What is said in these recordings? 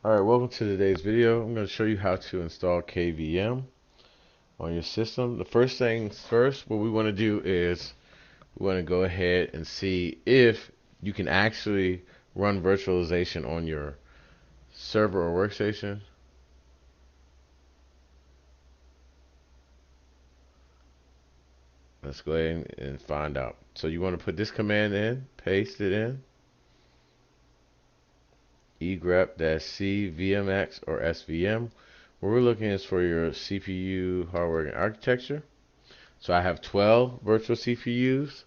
Alright, welcome to today's video. I'm going to show you how to install KVM on your system. The first things first, what we want to do is we want to go ahead and see if you can actually run virtualization on your server or workstation. Let's go ahead and find out. So you want to put this command in, paste it in, egrep-c vmx or svm. What we're looking is for your CPU hardware and architecture. So I have 12 virtual CPUs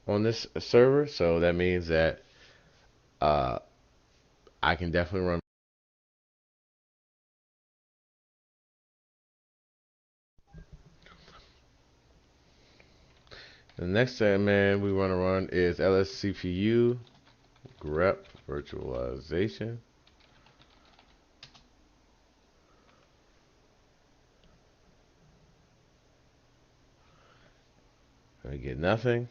on this server, so that means that I can definitely run. The next command we want to run is lscpu grep virtualization. I get nothing.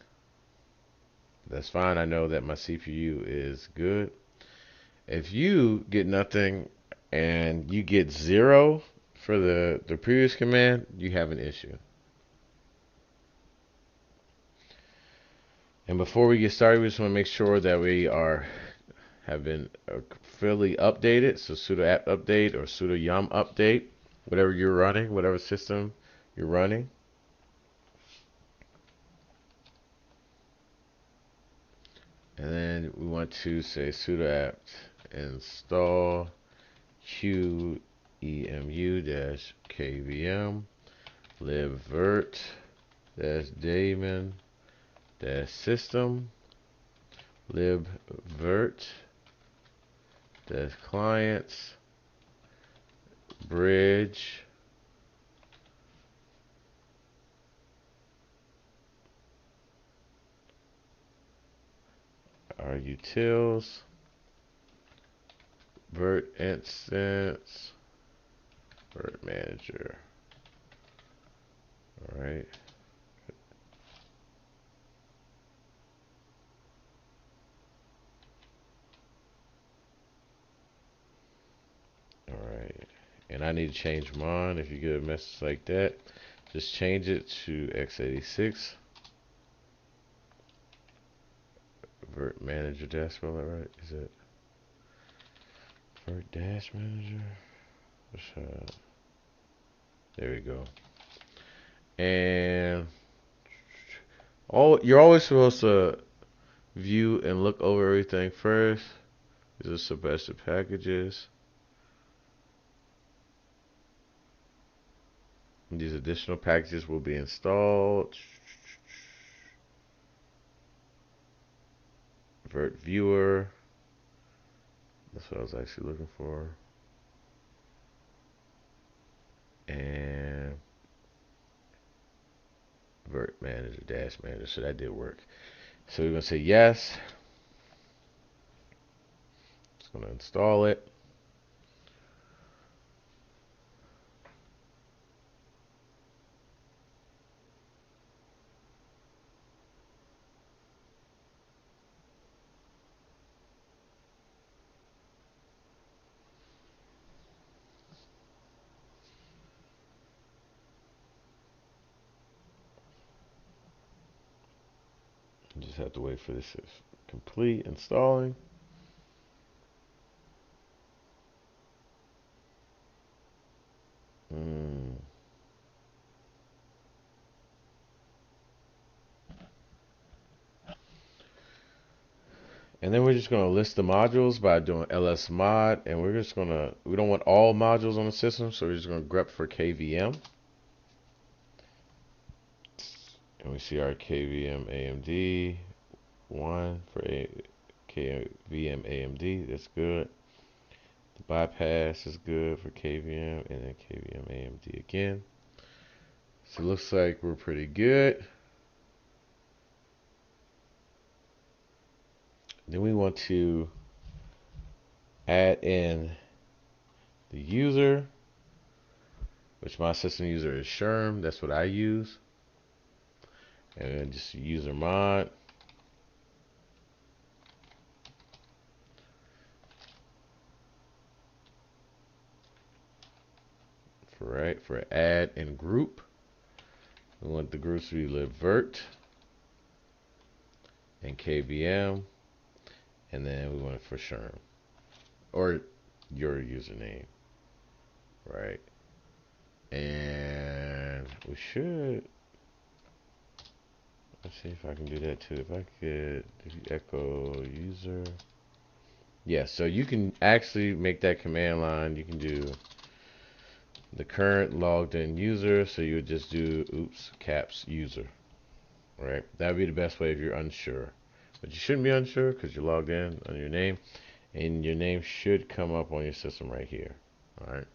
That's fine. I know that my CPU is good. If you get nothing and you get 0 for the previous command, you have an issue. And before we get started, we just want to make sure that we have been fully updated. So sudo apt update or sudo yum update, whatever you're running, whatever system you're running. And then we want to say sudo apt install qemu-kvm libvirt-daemon-system libvirt-clients bridge our utils virt instance virt manager. All right. Alright, and I need to change mine. If you get a message like that, just change it to x86 virt manager dash, spell that right? Is it virt dash manager? There we go. And you're always supposed to view and look over everything first. These are suggested packages. These additional packages will be installed. Virt viewer. That's what I was actually looking for. And virt manager dash manager. So that did work. So we're going to say yes. It's going to install it. You just have to wait for this to complete installing. And then we're just going to list the modules by doing ls mod, and we're just going to, we don't want all modules on the system, so we're just going to grep for KVM. And we see our KVM AMD 1 for KVM AMD, that's good. The bypass is good for KVM, and then KVM AMD again. So it looks like we're pretty good. Then we want to add in the user, which my system user is Sherm. That's what I use. And then just user mod. right? For add and group, we want the groups to be libvirt and kvm, and then we want it for Sherm or your username, right? And we should, let's see if I can do that too. If I could, if you echo user, yeah, so you can actually make that command line. You can do the current logged in user, so you would just do oops caps user, right? That would be the best way if you're unsure, but you shouldn't be unsure because you're logged in on your name, and your name should come up on your system right here. All right,